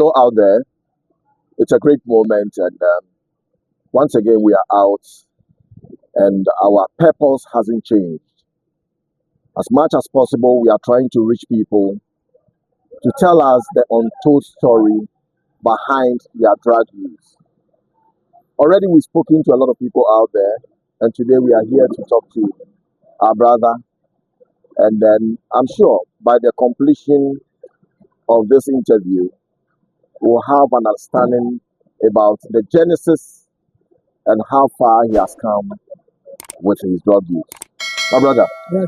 Hello out there. It's a great moment, and once again we are out, and our purpose hasn't changed. As much as possible, we are trying to reach people to tell us the untold story behind their drug use. Already we've spoken to a lot of people out there, and today we are here to talk to our brother. And then I'm sure by the completion of this interview, we'll have an understanding about the genesis and how far he has come with his drug use. My brother, Yes.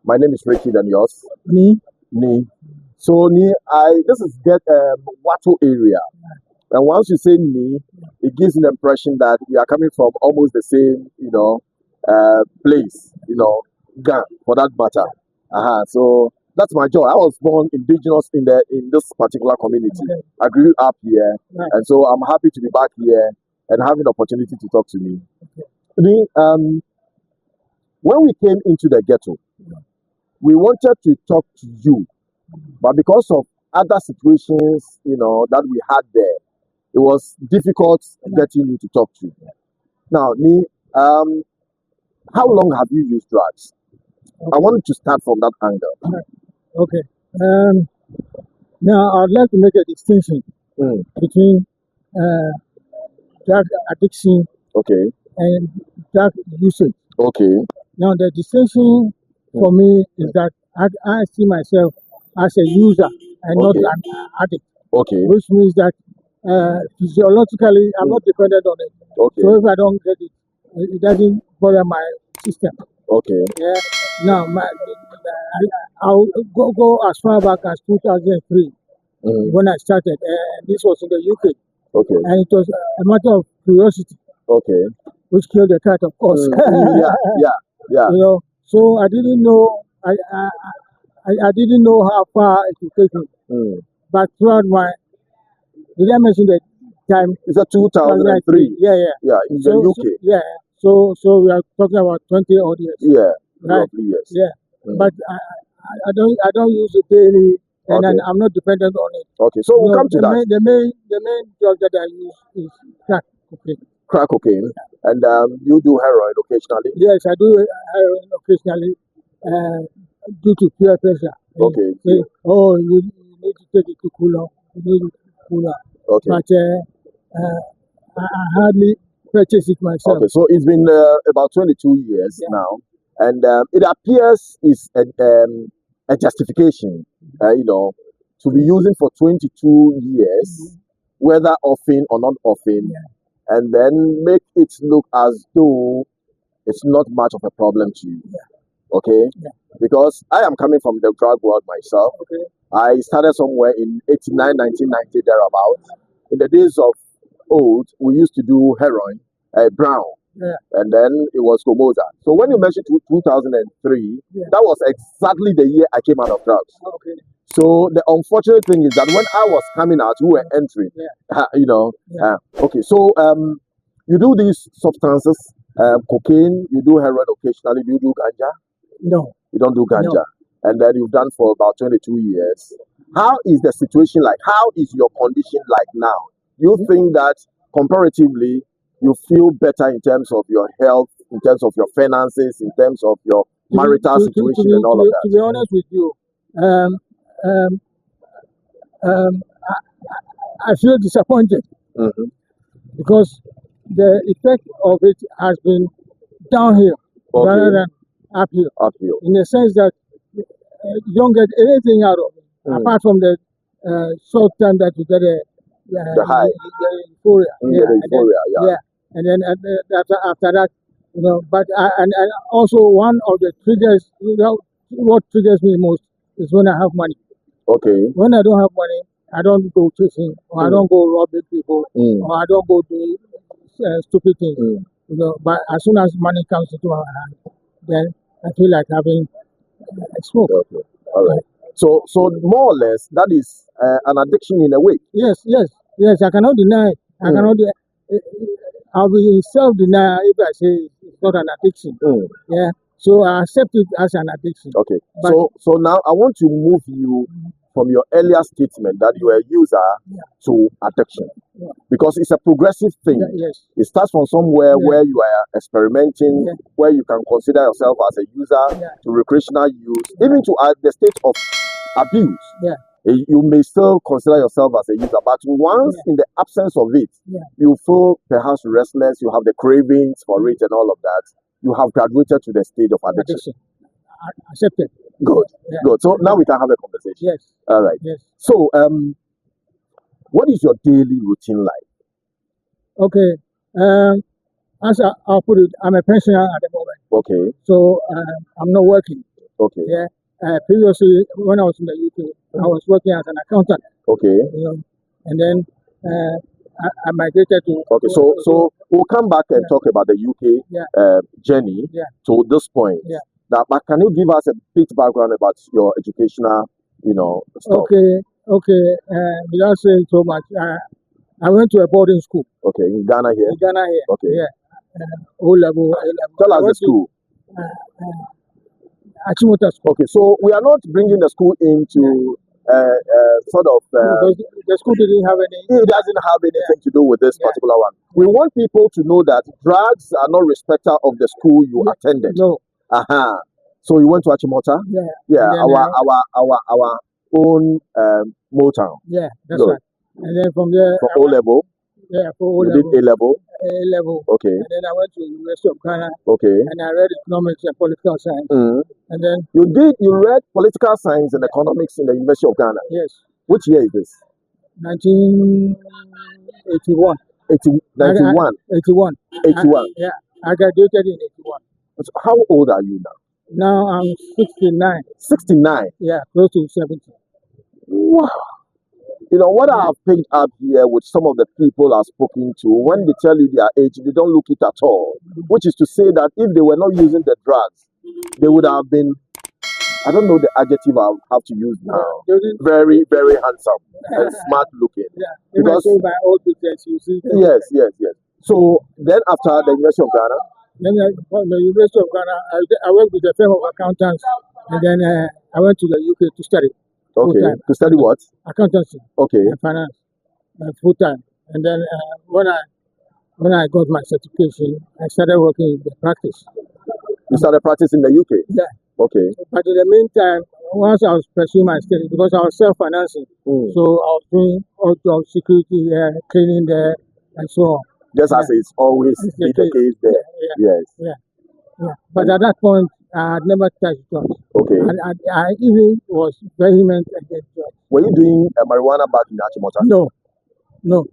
my name is Ricky and yours. Me? Ni. So Ni, this is get Wato area. And once you say Ni, it gives an impression that we are coming from almost the same, place, Gan for that matter. So that's my joy. I was born indigenous in this particular community. Okay. I grew up here, Right. and so I'm happy to be back here and having the opportunity to talk to me. Ni, when we came into the ghetto, we wanted to talk to you, but because of other situations, that we had there, it was difficult getting you to talk to. Now, Ni, how long have you used drugs? I wanted to start from that angle. Okay. Now, I'd like to make a distinction Mm, between drug addiction okay, and drug usage. okay, Now, the distinction for me is that I see myself as a user and not Okay. an addict, okay, which means that physiologically I'm not dependent on it. okay, So if I don't get it, it doesn't bother my system. okay, Yeah. Now, I'll go as far back as 2003 mm, when I started. This was in the UK, okay, and it was a matter of curiosity, okay. which killed the cat, of course. Yeah. So I didn't know. I didn't know how far it would take me. Mm. But throughout did I mention the time? Is that 2003? Yeah. Yeah, in the So UK. yeah. So we are talking about 20 odd years. Yeah, Right. roughly, yes. Yeah. Mm. But I don't use it daily, and Okay. I'm not dependent on it. Okay, so we'll No, come to the that. main drug that I use is crack cocaine. Crack cocaine, and you do heroin occasionally. Yes, I do heroin occasionally due to peer pressure. They Okay, say, yeah. oh, you need to take it to cooler. You need it to cooler. Okay, But I hardly purchase it myself. okay. So it's been about 22 years Yeah. now, and it appears is a justification, to be using for 22 years, whether often or not often, Yeah. and then make it look as though it's not much of a problem to you. Okay? Yeah. Because I am coming from the drug world myself. Okay. I started somewhere in 89, 1990, thereabouts. In the days of old, we used to do heroin, brown, Yeah. and then it was Gomoza. So when you mentioned 2003, Yeah. that was exactly the year I came out of drugs. Okay. So the unfortunate thing is that when I was coming out, you were entering. Yeah. Yeah. Okay. So you do these substances, cocaine. You do heroin occasionally. Do you do ganja? No. You don't do ganja, No. and then you've done for about 22 years. How is the situation like? How is your condition like now? You think that comparatively, you feel better in terms of your health, in terms of your finances, in terms of your marital situation, and all of To that? be honest with you, um, um, I feel disappointed Hmm. because the effect of it has been downhill rather Okay, than uphill, uphill. in the sense that you don't get anything out of it Mm. apart from the short time that you get The high. the euphoria. Mm, Yeah, the and then euphoria, yeah. and then after that, But and also one of the triggers, what triggers me most is when I have money. Okay. When I don't have money, I don't go chasing, or I Mm. don't go robbing people, Mm. or I don't go do stupid things. Mm. But as soon as money comes into our hand, then I feel like having a smoke. Okay. All right. So more or less, that is an addiction in a way. Yes. I cannot deny. I Mm. cannot. I'll be self-denial if I say it's not an addiction. Mm. Yeah. So I accept it as an addiction. Okay. But So now I want to move you from your earlier statement that you are a user Yeah. to addiction, Yeah. because it's a progressive thing. Yes. It starts from somewhere Yeah. where you are experimenting, Yeah. where you can consider yourself as a user, Yeah. to recreational use, even to the state of abuse. Yeah. You may still consider yourself as a user, but once in the absence of it, Yeah. you feel perhaps restless, you have the cravings for it and all of that. You have graduated to the stage of addiction. Addiction. Accepted. Good, Yeah. good. So now we can have a conversation. Yes. All right. Yes. So, what is your daily routine like? Okay. As I'll put it, I'm a pensioner at the moment, Okay, so I'm not working. okay, Yeah. Previously, when I was in the UK, I was working as an accountant. okay, You know, and then I migrated to. okay. So we'll come back and Yeah. talk about the UK Yeah. journey Yeah. to this point. Yeah. Now, but can you give us a bit background about your educational, stuff? Okay. Without saying so much, I went to a boarding school Okay, in Ghana here. in Ghana here. Okay. Yeah. O level, A level. Tell I us the went to school. Achimota School. Okay, so we are not bringing the school into sort of. Because the school didn't have any. It doesn't have anything to do with this Yeah. particular one. We want people to know that drugs are not respecter of the school you attended. No. So you went to Achimota? Yeah. Yeah, And then, our own Motown. Yeah, that's Good. right. And then from there, For I O went- level, yeah, for O you level, did A level. A level. Okay, And then I went to University of Ghana okay. and I read economics and political science. Mm. And then, You read political science and economics in the University of Ghana. yes, Which year is this? 1981. 91. 81. 81. Yeah, I graduated in 81. So how old are you now? Now I'm 69. 69. Yeah, close to 70. Wow. What I have picked up here with some of the people I've spoken to, when they tell you their age, they don't look it at all. Which is to say that if they were not using the drugs, they would have been, I don't know the adjective I have to use now, They didn't- very, very handsome and smart looking. Yeah, if I Because- show my old pictures, you see. Yes. So then after the University of Ghana, Then from the University of Ghana, I worked with a firm of accountants, and then I went to the UK to study okay, Full-time. to study what? accountancy Okay, and finance full time. And then when I got my certification, I started working in the practice. you started practicing in the UK. Yeah. Okay. But in the meantime, once I was pursuing my study, because I was self-financing, Mm. so I was doing all job security here, cleaning there, and so on. Just as it's always It's been the the case there. Yes. Yeah. But at that point, I had never touched drugs. Okay. And I even was vehement against drugs. Were you doing marijuana back in Achimota? No.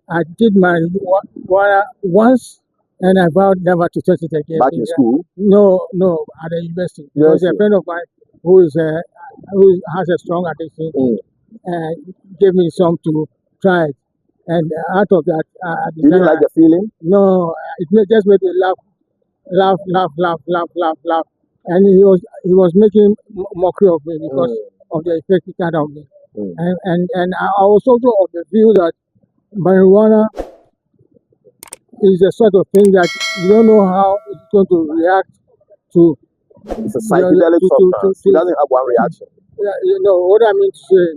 I did marijuana once, and I vowed never to touch it again. Back in school? No, at the university. Because a University. friend of mine who has a strong addiction Mm. gave me some to try it. And out of that, I You didn't like the feeling? no, just made me laugh. And he was making mockery of me because of the effect it had on me. Mm. And I was also of the view that marijuana is a sort of thing that you don't know how it's going to react to. It's a psychedelic substance. It doesn't have one reaction. What I mean to say,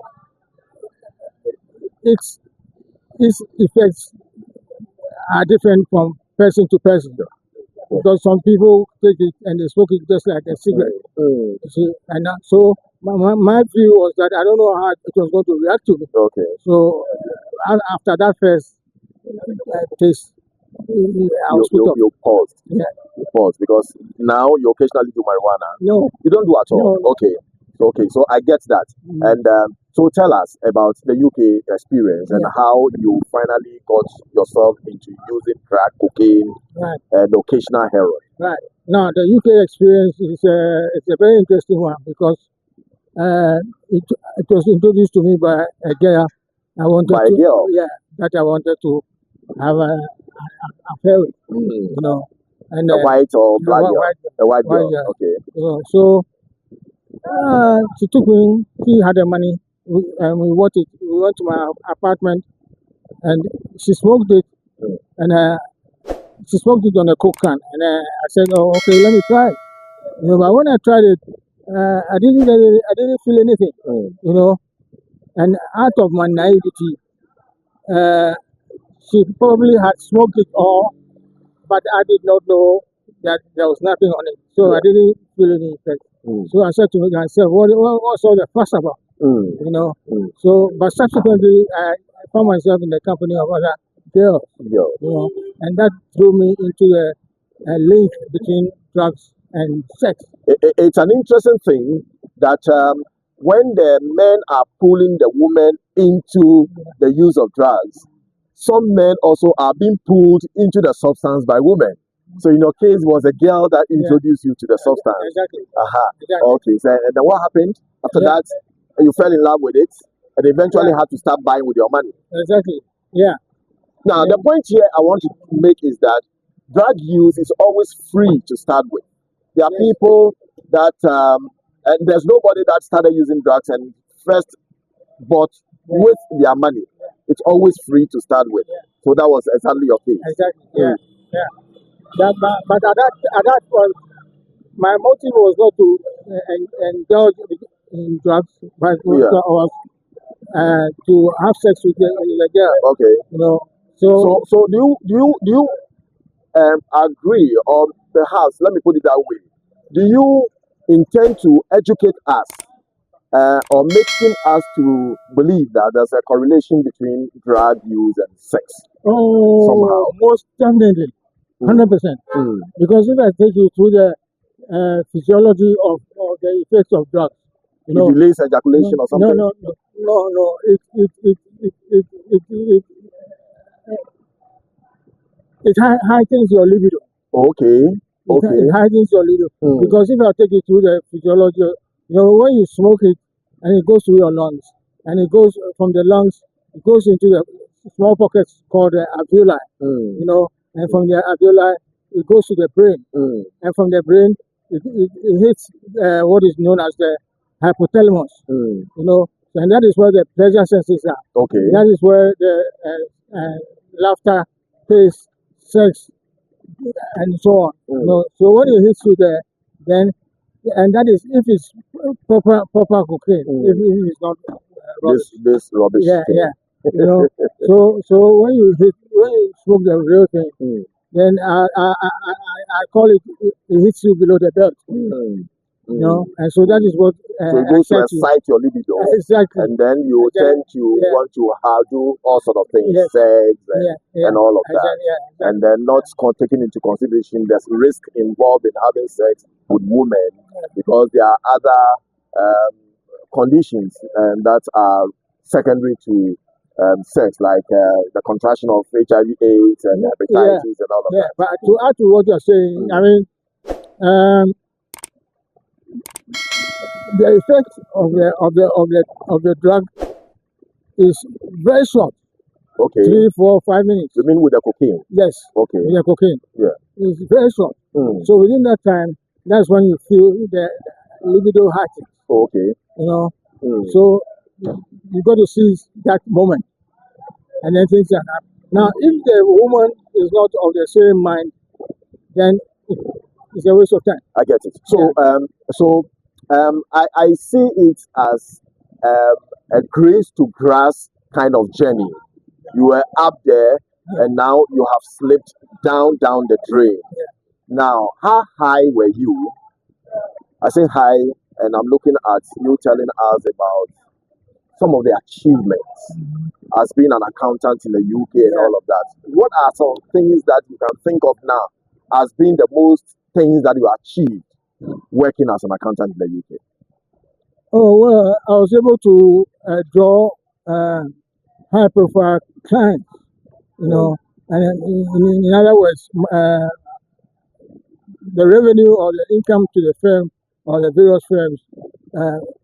its effects are different from person to person. Because some people take it and they smoke it just like a cigarette. Mm. You see, and so my view was that I don't know how it was going to react to me. Okay. So after that first taste, I was put off. You paused. Yeah. You paused because now you occasionally do marijuana. No. You don't do at all. No. Okay. So I get that. And so tell us about the UK experience and how you finally got yourself into using crack, cocaine, Right. and occasional heroin. Right. Now the UK experience is it's a very interesting one because it was introduced to me by a girl I wanted By a to girl? that I wanted to have an affair with, Mm. and A white or black girl? white, A white white girl. girl. Okay. So she took me. She had the money, and we went to my apartment, and she smoked it, and she smoked it on a coke can, and I said, "Oh, okay, let me try it." But when I tried it, I didn't feel anything. Mm. And out of my naivety, uh, she probably had smoked it all, but I did not know that there was nothing on it. So Yeah. I didn't feel any effect. So I said to myself, what's all the fuss about? You know. So, but subsequently, I found myself in the company of other girls, Yeah. you know, and that threw me into a link between drugs and sex. It's an interesting thing that when the men are pulling the women into the use of drugs, some men also are being pulled into the substance by women. So in your case, it was a girl that introduced you to the substance. Exactly. Aha. Exactly. Okay. So and then what happened after Yeah. that? You fell in love with it, and eventually Yeah. had to start buying with your money. Exactly. Yeah. Now, the point here I want to make is that drug use is always free to start with. There are people that, and there's nobody that started using drugs and first bought with their money. It's always free to start with. So that was exactly your case. Exactly. Yeah. Yeah. But at that point, my motive was not to indulge in drugs, but was to have sex with the girl. Okay. You know. So do you agree, or perhaps let me put it that way? Do you intend to educate us or making us to believe that there's a correlation between drug use and sex? Somehow. Most definitely, 100%. Because if I take you through the physiology of the effects of drugs, you know, It delays ejaculation or something? no. It heightens your libido. Okay. It heightens your libido. Because if I take you through the physiology, you know, when you smoke it and it goes through your lungs, and it goes from the lungs, it goes into the small pockets called the alveoli, you know, and from the alveoli, it goes to the brain. And from the brain, it hits what is known as the hypothalamus, you know, and that is where the pleasure senses are. Okay. That is where the laughter, taste, sex, and so on. You know, so when it hits you there, then, and that is if it's proper cocaine, if it's not rubbish. This rubbish. Yeah, thing. yeah. You know, so when you smoke the real thing, then I call it hits you below the belt. You know, and so that is what So it goes to excite your libido, exactly, and then you tend to want to do all sort of things, sex and all of that, and then not taking into consideration there's risk involved in having sex with women because there are other conditions that are secondary to sex, like the contraction of HIV/AIDS and hepatitis and all of that. But to add to what you're saying, I mean, the effect of the drug is very short. Okay. 3, 4, 5 minutes. You mean with the cocaine? Yes. Okay. With the cocaine. Yeah. It's very short. So within that time, that's when you feel the libido heightens. Okay. You know. So you got to seize that moment, and then things are happen. Now, if the woman is not of the same mind, then it's a waste of time. I get it. So I see it as a grace to grass kind of journey. You were up there, and now you have slipped down the drain. Now, how high were you? I say high, and I'm looking at you telling us about some of the achievements as being an accountant in the UK and all of that. What are some things that you can think of now as being the most things that you achieved working as an accountant in the UK? Oh, well, I was able to draw high-profile clients, you know, and in other words, the revenue or the income to the firm or the various firms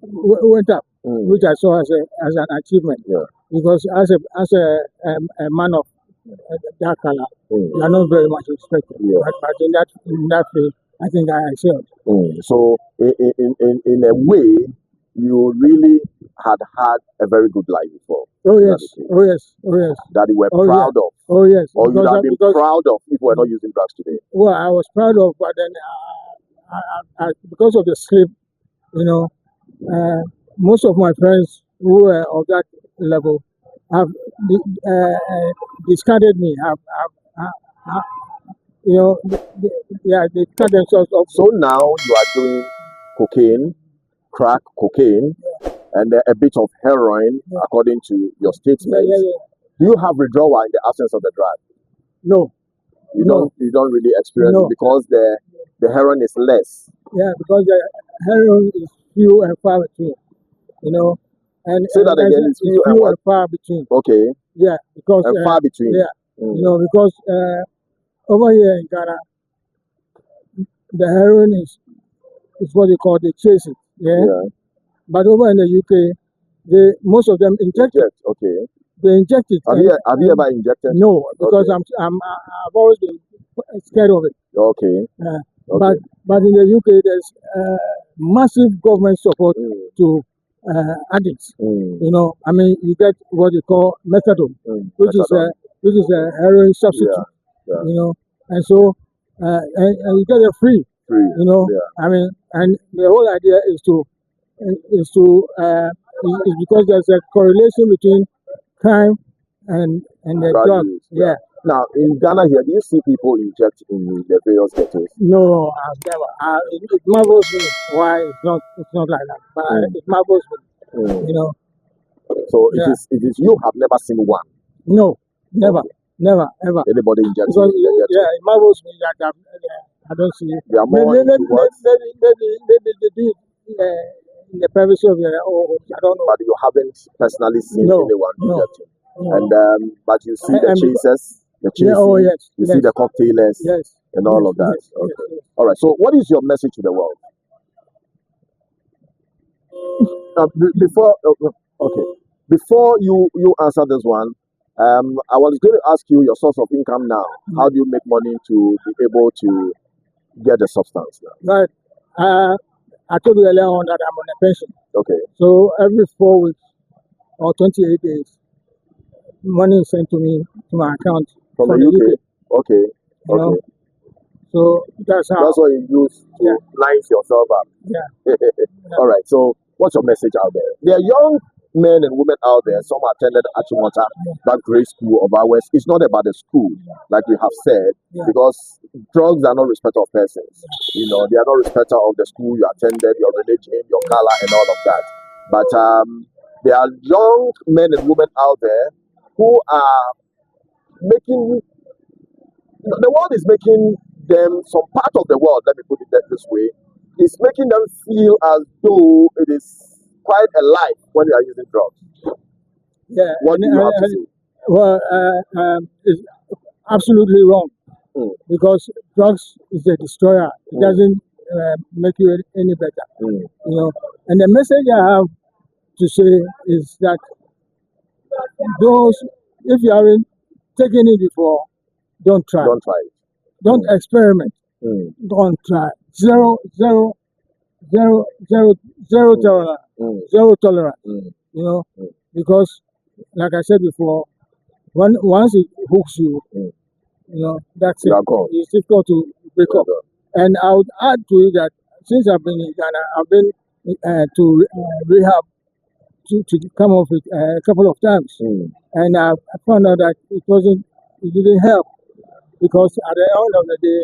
went up, which I saw as an achievement. Because as a man of dark color, you are not very much respected. But in that field, I think I excelled. So in a way, you really had a very good life before. Oh yes. That you were proud of. Oh yes. Or you would have been proud of if you were not using drugs today. Well, I was proud of, but then because of the sleep, you know, most of my friends who were of that level have discarded me. Have they cut themselves off. So now you are doing cocaine, crack cocaine, and a bit of heroin, according to your statements. Do you have withdrawal in the absence of the drug? No. You No. don't really experience No. it because the heroin is less. Yeah, because the heroin is few and far between. And Say that again. It's few and what? far between. Okay. Yeah, because And far between. yeah, Mm. because over here in Ghana, the heroin is what they call the chasing. Yeah. Yeah. But over in the UK, most of them inject it. Inject. Okay. They inject it. Have you ever injected? No, because Okay. I've always been scared of it. Okay. Okay. But in the UK, there's massive government support Mm. to addicts. Mm. I mean, you get what they call methadone, Mm. which is Methadone. a heroin substitute. Yeah. And so and you get it free. Free. Yeah. I mean, and the whole idea is because there's a correlation between crime and the Drug drug. use, Yeah. Now in Ghana here, do you see people inject in the various ghettos? No, I've never. It marvels me why it's not like that. But it marvels me. Mm. So Yeah. it is you have never seen one. No, never, never, ever. Anybody injecting Because in the ghetto? it marvels me that I don't see it. They are more Maybe into what? they do it in the privacy of their own homes. I don't know. But you haven't personally seen No, anyone no. injecting. No. And but you see the And- chasers, the chasing, Yeah, oh yes, you yes, see the cocktailers, yes, and all yes, of that. yes, yes, Okay. yes. All right. So what is your message to the world? Before you answer this one, I was going to ask you your source of income now. How do you make money to be able to get the substance now? Right. I told you earlier on that I'm on a pension. Okay. So every 4 weeks or 28 days, money is sent to me to my account From the UK. Okay. You know? Okay. So that's how. That's what you use to Yeah. line yourself up. Yeah. All right. So, what's your message out there? There are young men and women out there. Some attended Achimota, that great school of ours. It's not about the school, like we have said, Yeah. because drugs are not respect of persons. They are not respecter of the school you attended, your religion, your color, and all of that. But there are young men and women out there who are making. The world is making them, some part of the world, let me put it this way, is making them feel as though it is quite a life when you are using drugs. Yeah. What do you have to say? Well, it's absolutely wrong Mm. because drugs is a destroyer. It Mm. doesn't make you any better. Mm. And the message I have to say is that if you haven't taken it before, don't try. Don't try it. Don't experiment. Mm. Don't try. Zero tolerance. Mm. Zero tolerance. Mm. Mm. Because like I said before, once it hooks you, that's You it. are gone. It's difficult to break You are up. gone. And I would add to it that since I've been in Ghana, I've been to rehab to come off it a couple of times, Mm. and I found out that it didn't help because at the end of the day,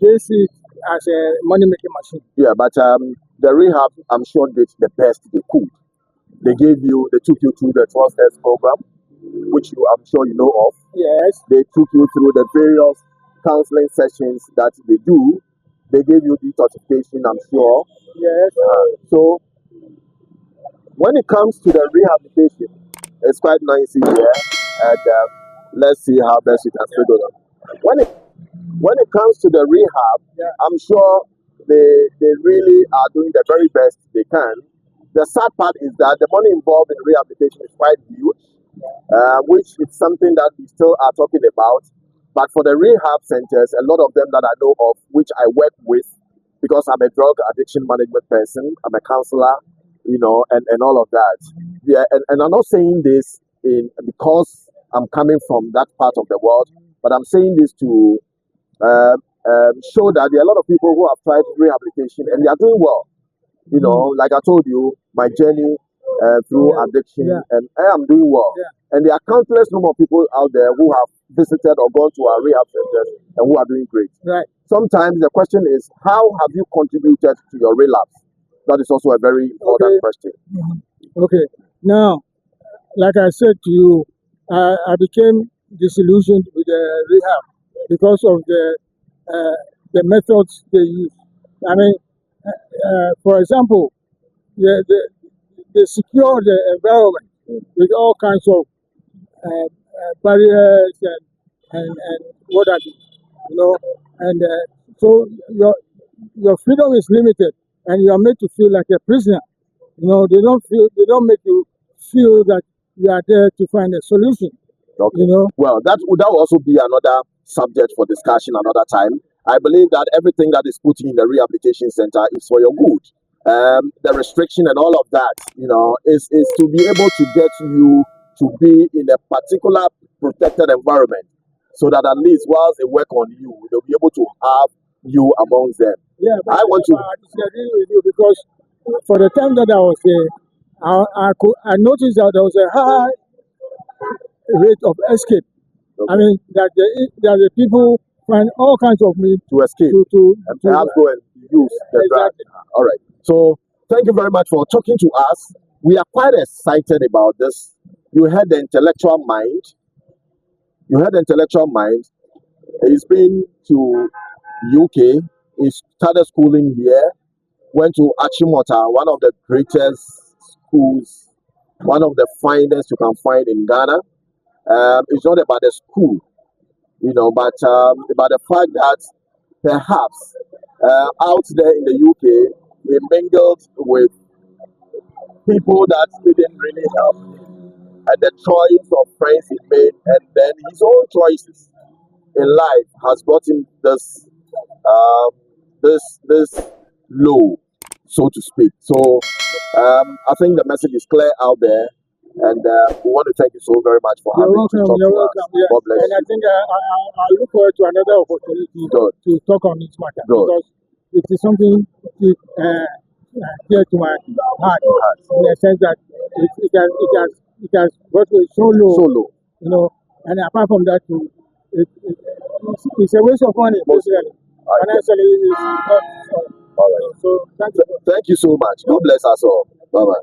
they see it as a money making machine. Yeah, but the rehab, I'm sure, did the best they could. They took you through the 12 steps program, which I'm sure you know of. Yes, They took you through the various counseling sessions that they do. They gave you detoxification, I'm sure. yes, So when it comes to the rehabilitation, it's quite noisy here, and let's see how best we can still do that. When it comes to the rehab, yeah, I'm sure they really are doing the very best they can. The sad part is that the money involved in rehabilitation is quite huge, which is something that we still are talking about. But for the rehab centers, a lot of them that I know of, which I work with, because I'm a drug addiction management person, I'm a counselor, and all of that. Yeah, and I'm not saying this because I'm coming from that part of the world, but I'm saying this to show that there are a lot of people who have tried rehabilitation and they are doing well. Like I told you, my journey through Yeah. addiction, Yeah. and I am doing well. Yeah. And there are countless number of people out there who have visited or gone to our rehab centers and who are doing great. Right. Sometimes the question is, how have you contributed to your relapse? That is also a very important Okay. question. Okay. Now, like I said to you, I became disillusioned with the rehab because of the methods they use. I mean, for example, they secure the environment with all kinds of barriers and what have you, and so your freedom is limited, and you are made to feel like a prisoner. They don't make you feel that you are there to find a solution. Okay. You know, Well, that would also be another subject for discussion another time. I believe that everything that is put in the rehabilitation center is for your good. The restriction and all of that, is to be able to get you to be in a particular protected environment, so that at least whilst they work on you, they'll be able to have you amongst them. yeah, but I want to. I disagree with you because for the time that I was there, I noticed that there was a high rate of escape. I mean that the people find all kinds of means To escape to and perhaps go and use the drug. exactly. All right. So thank you very much for talking to us. We are quite excited about this. You had the intellectual mind. He's been to UK. He started schooling here. Went to Achimota, one of the greatest schools, one of the finest you can find in Ghana. It's not about the school, but about the fact that perhaps out there in the UK, he mingled with people that didn't really help him, and the choice of friends he made, and then his own choices in life has brought him this low, so to speak. So I think the message is clear out there, and we want to thank you so very much for You're having to welcome. talk You're to us. welcome. Yeah. God bless And I you. think I look forward to another opportunity Good. to talk on this matter Good. because it is something dear to my heart in the sense that it has brought me so low, So low. and apart from that, it's a waste of money, basically. All right. Financially, it's not. All right. So thank you. Thank you so much. God bless us all. Bye bye.